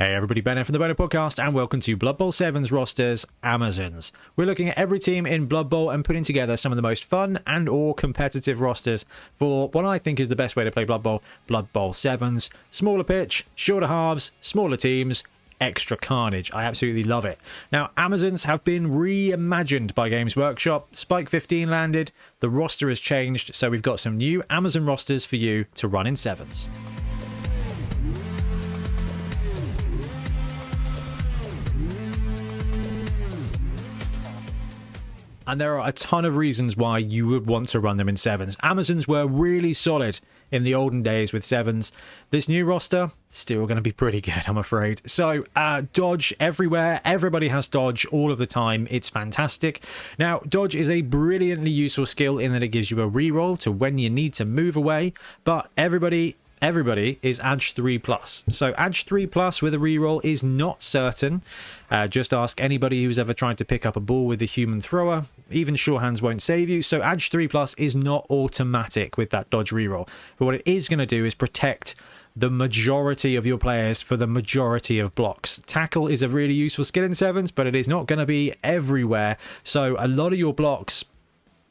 Hey everybody, Bonehead from the Bonehead Podcast, and welcome to Blood Bowl 7's rosters, Amazons. We're looking at every team in Blood Bowl and putting together some of the most fun and or competitive rosters for what I think is the best way to play Blood Bowl 7's. Smaller pitch, shorter halves, smaller teams, extra carnage. I absolutely love it. Now, Amazons have been reimagined by Games Workshop. Spike 15 landed, the roster has changed, so we've got some new Amazon rosters for you to run in 7s. And there are a ton of reasons why you would want to run them in 7s. Amazons were really solid in the olden days with 7s. This new roster, still going to be pretty good, I'm afraid. So, dodge everywhere. Everybody has dodge all of the time. It's fantastic. Now, dodge is a brilliantly useful skill in that it gives you a reroll to when you need to move away. But everybody is Edge 3+. So Edge 3+ with a reroll is not certain. Just ask anybody who's ever tried to pick up a ball with a human thrower. Even sure hands won't save you. So Edge 3+ is not automatic with that dodge reroll. But what it is going to do is protect the majority of your players for the majority of blocks. Tackle is a really useful skill in 7s, but it is not going to be everywhere. So a lot of your blocks,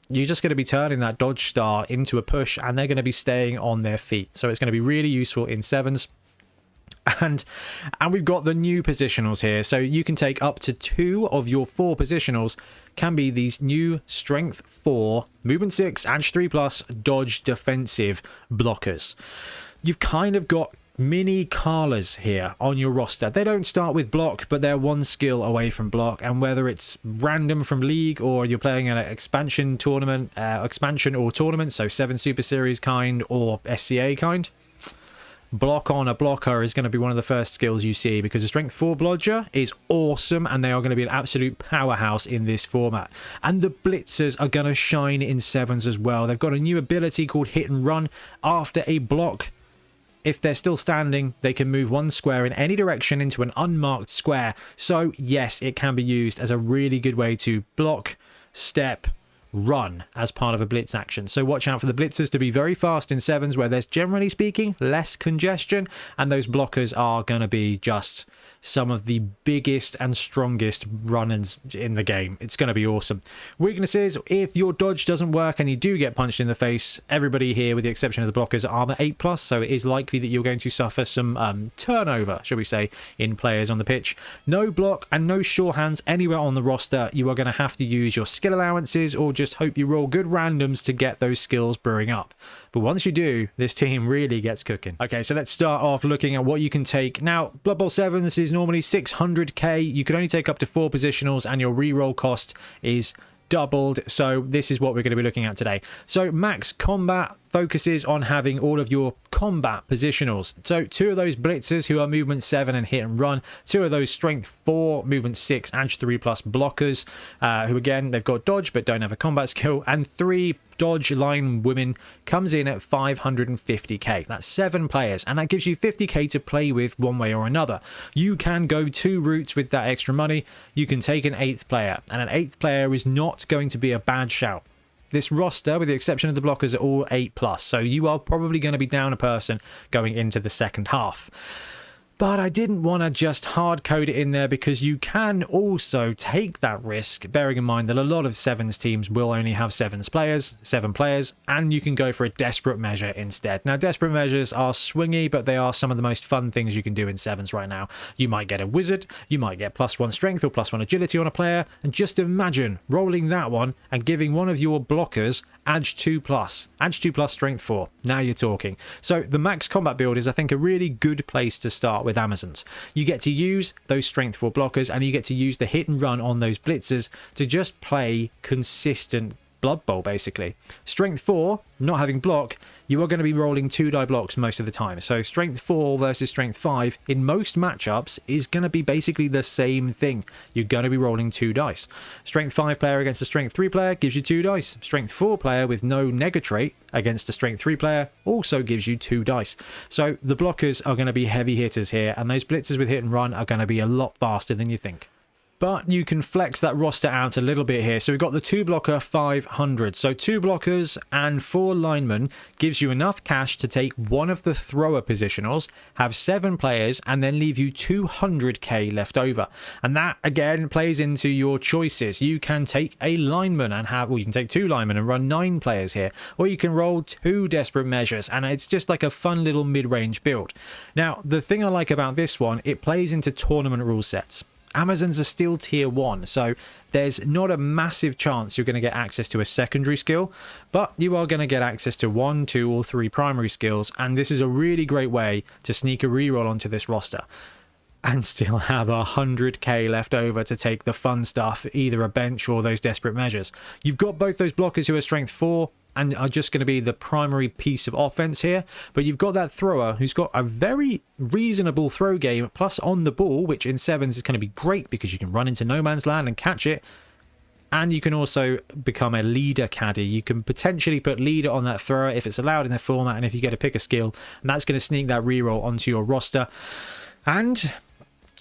you're just going to be turning that dodge star into a push, and they're going to be staying on their feet. So it's going to be really useful in 7s. And we've got the new positionals here. So you can take up to 2 of your 4 positionals can be these new Strength 4, Movement 6, Edge 3+, Dodge defensive blockers. You've kind of got mini Carlas here on your roster. They don't start with block, but they're one skill away from block, and whether it's random from league or you're playing an expansion tournament, so 7 Super Series kind or SCA kind, block on a blocker is going to be one of the first skills you see, because the Strength 4 blodger is awesome and they are going to be an absolute powerhouse in this format. And the blitzers are going to shine in 7s as well. They've got a new ability called Hit and Run. After a block, if they're still standing, they can move 1 square in any direction into an unmarked square. So yes, it can be used as a really good way to block, step, run as part of a blitz action. So watch out for the blitzers to be very fast in 7s, where there's, generally speaking, less congestion, and those blockers are going to be just some of the biggest and strongest runners in the game. It's going to be awesome. Weaknesses: if your dodge doesn't work and you do get punched in the face, everybody here, with the exception of the blockers, are armor 8+, so it is likely that you're going to suffer some turnover, shall we say, in players on the pitch. No block and no sure hands anywhere on the roster. You are going to have to use your skill allowances or just hope you roll good randoms to get those skills brewing up. But once you do, this team really gets cooking. Okay, so let's start off looking at what you can take. Now, Blood Bowl 7, this is normally 600k. You can only take up to 4 positionals, and your reroll cost is doubled. So this is what we're going to be looking at today. So max combat focuses on having all of your combat positionals. So 2 of those blitzers who are movement 7 and hit and run, 2 of those strength 4, movement 6, Edge 3+ blockers, who again, they've got dodge but don't have a combat skill, and 3 dodge line women comes in at 550k. That's 7 players, and that gives you 50k to play with one way or another. You can go 2 routes with that extra money. You can take an 8th player, and an 8th player is not going to be a bad shout. This roster, with the exception of the blockers, are all 8+, so you are probably going to be down a person going into the second half. But I didn't want to just hard code it in there, because you can also take that risk, bearing in mind that a lot of 7s teams will only have 7 players, and you can go for a desperate measure instead. Now, desperate measures are swingy, but they are some of the most fun things you can do in 7s right now. You might get a wizard, you might get +1 strength or +1 agility on a player, and just imagine rolling that one and giving one of your blockers Edge 2+, strength 4. Now you're talking. So the max combat build is, I think, a really good place to start with Amazons. You get to use those strength 4 blockers, and you get to use the hit and run on those blitzers to just play consistent Blood Bowl, basically. Strength 4, not having block, you are going to be rolling 2 die blocks most of the time. So Strength 4 versus Strength 5 in most matchups is going to be basically the same thing. You're going to be rolling 2 dice. Strength 5 player against a Strength 3 player gives you 2 dice. Strength 4 player with no negatrait against a Strength 3 player also gives you 2 dice. So the blockers are going to be heavy hitters here, and those blitzers with hit and run are going to be a lot faster than you think. But you can flex that roster out a little bit here. So we've got the 2 blocker 500. So 2 blockers and 4 linemen gives you enough cash to take one of the thrower positionals, have 7 players, and then leave you 200k left over. And that again plays into your choices. You can take a lineman and have, well, you can take 2 linemen and run 9 players here, or you can roll 2 desperate measures, and it's just like a fun little mid-range build. Now, the thing I like about this one, it plays into tournament rule sets. Amazons are still tier 1, so there's not a massive chance you're going to get access to a secondary skill, but you are going to get access to 1, 2, or 3 primary skills, and this is a really great way to sneak a reroll onto this roster and still have 100k left over to take the fun stuff, either a bench or those desperate measures. You've got both those blockers who are strength 4 and are just going to be the primary piece of offense here, but you've got that thrower who's got a very reasonable throw game plus on the ball, which in 7s is going to be great because you can run into no man's land and catch it, and you can also become a leader caddy. You can potentially put leader on that thrower if it's allowed in the format, and if you get to pick a skill, and that's going to sneak that reroll onto your roster, and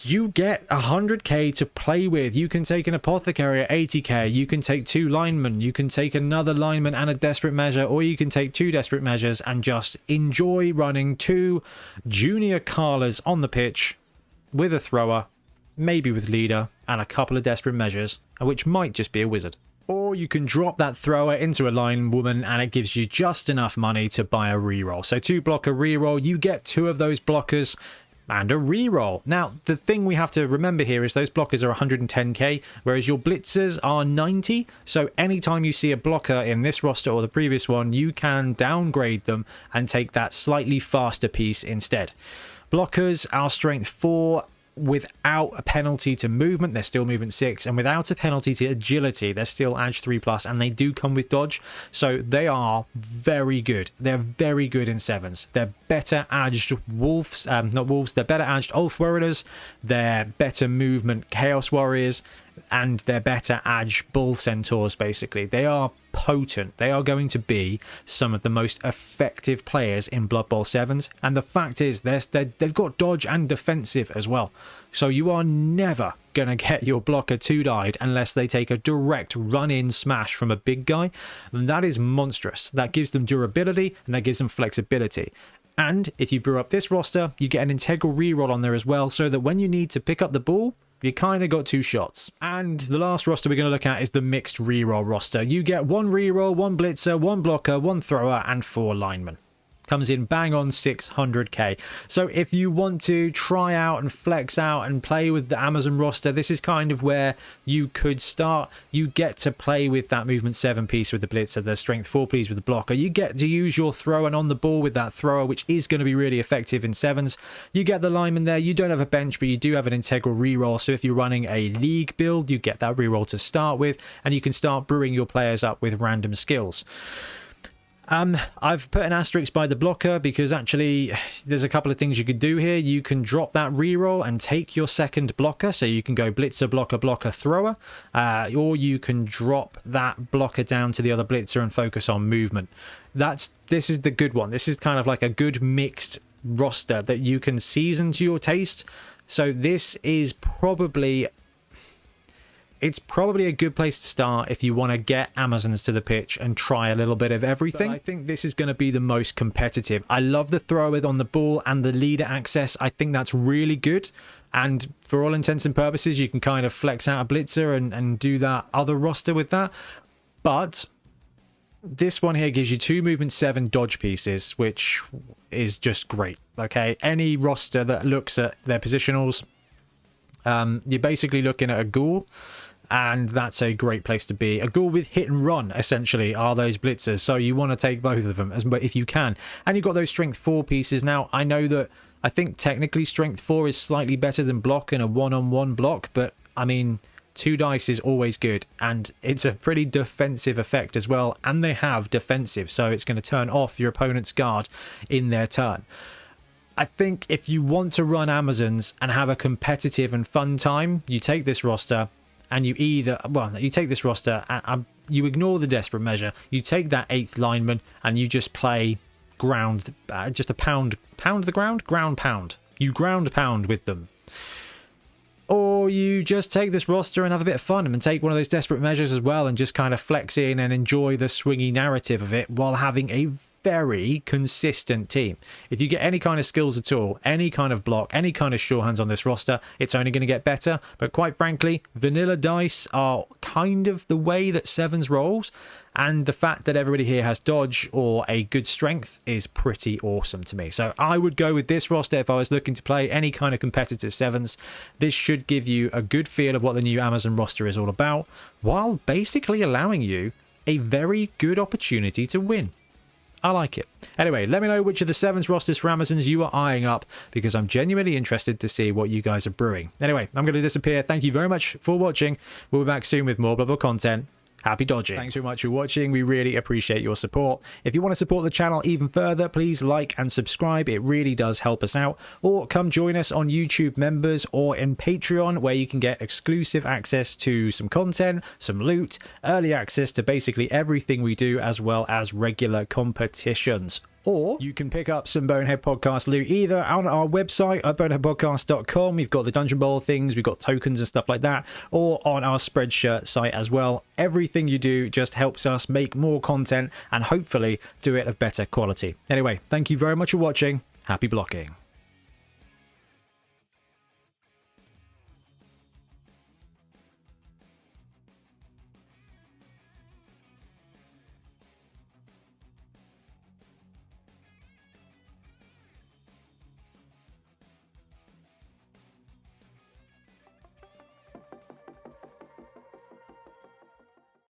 you get 100k to play with. You can take an apothecary at 80k, you can take 2 linemen, you can take another lineman and a desperate measure, or you can take 2 desperate measures and just enjoy running 2 junior Carlas on the pitch with a thrower, maybe with leader, and a couple of desperate measures, which might just be a wizard. Or you can drop that thrower into a line woman and it gives you just enough money to buy a reroll. So 2 blocker reroll, you get 2 of those blockers and a reroll. Now, the thing we have to remember here is those blockers are 110k, whereas your blitzers are 90. So anytime you see a blocker in this roster or the previous one, you can downgrade them and take that slightly faster piece instead. Blockers are strength 4 without a penalty to movement. They're still movement 6, and without a penalty to agility, they're still edge 3+, and they do come with dodge, so they are very good. They're very good in 7s. They're better edged wolves, not wolves, they're better edged Ulf Warriors, they're better movement Chaos Warriors, and they're better edge Bull Centaurs. Basically, they are potent. They are going to be some of the most effective players in Blood Bowl 7s, and the fact is they've got dodge and defensive as well, so you are never going to get your blocker 2-died unless they take a direct run-in smash from a big guy, and that is monstrous. That gives them durability and that gives them flexibility. And if you brew up this roster, you get an integral reroll on there as well, so that when you need to pick up the ball, you kind of got 2 shots. And the last roster we're going to look at is the mixed reroll roster. You get 1 reroll, 1 blitzer, 1 blocker, 1 thrower, and 4 linemen. Comes in bang on 600k. So if you want to try out and flex out and play with the Amazon roster, this is kind of where you could start. You get to play with that movement 7 piece with the blitzer, the strength 4 piece with the blocker. You get to use your thrower and on the ball with that thrower, which is going to be really effective in 7s. You get the lineman there. You don't have a bench, but you do have an integral reroll. So if you're running a league build, you get that reroll to start with, and you can start brewing your players up with random skills. I've put an asterisk by the blocker because actually there's a couple of things you could do here. You can drop that reroll and take your second blocker, so you can go blitzer, blocker, blocker, thrower, or you can drop that blocker down to the other blitzer and focus on movement. This is the good one. This is kind of like a good mixed roster that you can season to your taste. So this is probably... It's probably a good place to start if you want to get Amazons to the pitch and try a little bit of everything. But I think this is going to be the most competitive. I love the thrower on the ball and the leader access. I think that's really good. And for all intents and purposes, you can kind of flex out a blitzer and do that other roster with that. But this one here gives you 2 movement 7 dodge pieces, which is just great. Okay, any roster that looks at their positionals, you're basically looking at a ghoul, and that's a great place to be. A ghoul with hit and run, essentially, are those blitzers, so you want to take both of them if you can. And you've got those strength 4 pieces. Now, I know that I think technically strength 4 is slightly better than block in a one-on-one block, but I mean, 2 dice is always good, and it's a pretty defensive effect as well, and they have defensive, so it's going to turn off your opponent's guard in their turn. I think if you want to run Amazons and have a competitive and fun time, you take this roster and you take this roster and you ignore the desperate measure. You take that 8th lineman and you just play ground, just a pound the ground, ground pound. You ground pound with them. Or or you just take this roster and have a bit of fun and take one of those desperate measures as well and just kind of flex in and enjoy the swingy narrative of it while having a very consistent team. If you get any kind of skills at all, any kind of block, any kind of sure hands on this roster, it's only going to get better. But quite frankly, vanilla dice are kind of the way that sevens rolls, and the fact that everybody here has dodge or a good strength is pretty awesome to me. So I would go with this roster if I was looking to play any kind of competitive sevens. This should give you a good feel of what the new Amazon roster is all about, while basically allowing you a very good opportunity to win. I like it. Anyway, let me know which of the sevens rosters for Amazons you are eyeing up, because I'm genuinely interested to see what you guys are brewing. Anyway, I'm going to disappear. Thank you very much for watching. We'll be back soon with more blah blah content. Happy dodging. Thanks very much for watching. We really appreciate your support. If you want to support the channel even further, please like and subscribe. It really does help us out. Or come join us on YouTube members or in Patreon, where you can get exclusive access to some content, some loot, early access to basically everything we do, as well as regular competitions. Or you can pick up some Bonehead Podcast loot either on our website at boneheadpodcast.com. We've got the Dungeon Bowl things, we've got tokens and stuff like that, or on our Spreadshirt site as well. Everything you do just helps us make more content and hopefully do it of better quality. Anyway, thank you very much for watching. Happy blocking.